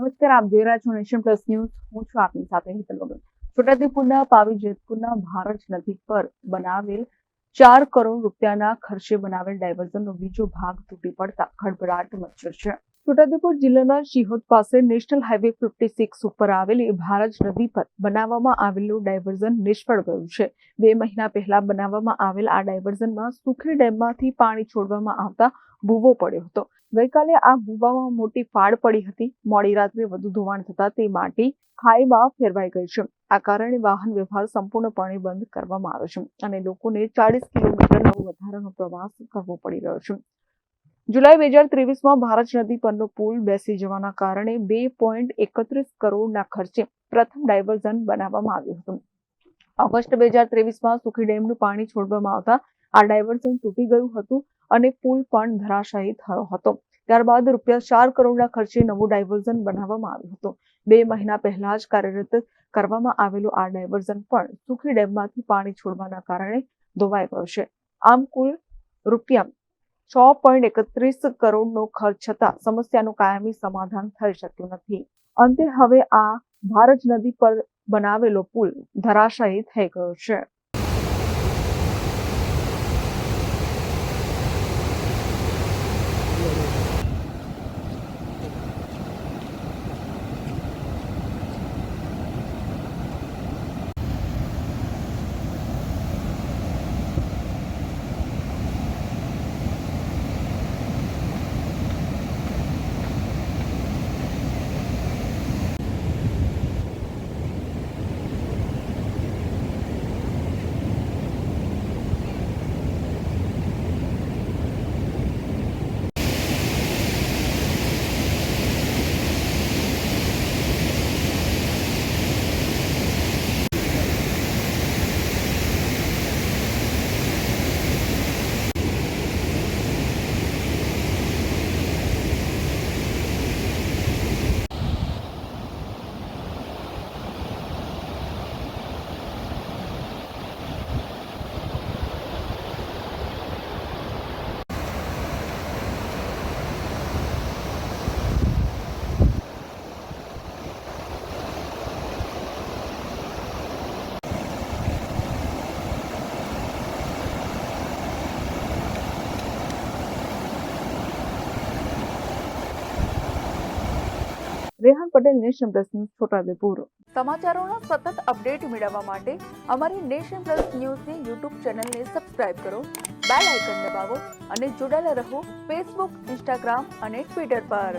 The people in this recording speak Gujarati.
નમસ્કાર, આપ જોઈ રહ્યા છો નેશન પ્લસ ન્યૂઝ. હું છું આપની સાથે હેતલ વગર. છોટાઉદેપુરના પાવી જેતપુરના ભારજ નદી પર બનાવેલ 4 કરોડ રૂપિયાના ખર્ચે બનાવેલ ડાયવર્ઝનનો બીજો ભાગ તૂટી પડતા ખળભળાટ મચ્યો છે. છોટાઉદેપુર જિલ્લાના શિહોદ પાસે નેશનલ હાઈવે 56 ઉપર આવેલી ભારજ નદી પર બનાવવામાં આવેલું ડાયવર્ઝન નિષ્ફળ ગયું છે. 2 મહિના પહેલા બનાવવામાં આવેલ આ ડાયવર્ઝનમાં સુખરી ડેમમાંથી પાણી છોડવામાં આવતા ભૂવો પડ્યો હતો. ગઈકાલે આ ભૂવામાં મોટી ફાડ પડી હતી. મોડી રાત્રે વધુ ધોવાણ થતા તે માટી ખાઈમાં ફેરવાઈ ગઈ છે. આ કારણે વાહન વ્યવહાર સંપૂર્ણપણે બંધ કરવામાં આવ્યો છે અને લોકોને 40 કિલોમીટરનો વધારાનો પ્રવાસ કરવો પડી રહ્યો છે. જુલાઈ 2023માં ભારજ નદી પરનો પુલ બેસી જવાના કારણે 2.31 કરોડના ખર્ચે પ્રથમ ડાયવર્ઝન બનાવવામાં આવ્યું હતું. ઓગસ્ટ 2023માં સુખી ડેમનું પાણી છોડવામાં આવતા આ ડાયવર્ઝન તૂટી ગયું હતું અને પુલ પણ ધરાશાયી થયો હતો. ત્યારબાદ ₹4 કરોડના ખર્ચે નવું ડાયવર્ઝન બનાવવામાં આવ્યું હતું. 2 મહિના પહેલા જ કાર્યરત કરવામાં આવેલું આ ડાયવર્ઝન પણ સુખી ડેમમાંથી પાણી છોડવાના કારણે ધોવાઈ ગયું છે. આમ કુલ ₹6.31 કરોડનો ખર્ચ છતાં સમસ્યાનું કાયમી સમાધાન થઈ શક્યું નથી. અંતે હવે આ ભારજ નદી પર બનાવેલો પુલ ધરાશાયી થઈ ગયો છે. Rehan Patel, Nation Plus News, Chhotaudepur. સમાચારોના સતત અપડેટ મેળવવા માટે અમારી નેશન પ્લસ ન્યૂઝની યુટ્યુબ ચેનલને સબસ્ક્રાઇબ કરો, બેલ આઇકન દબાવો અને જોડાયેલા રહો ફેસબુક, ઇન્સ્ટાગ્રામ અને ટ્વિટર પર.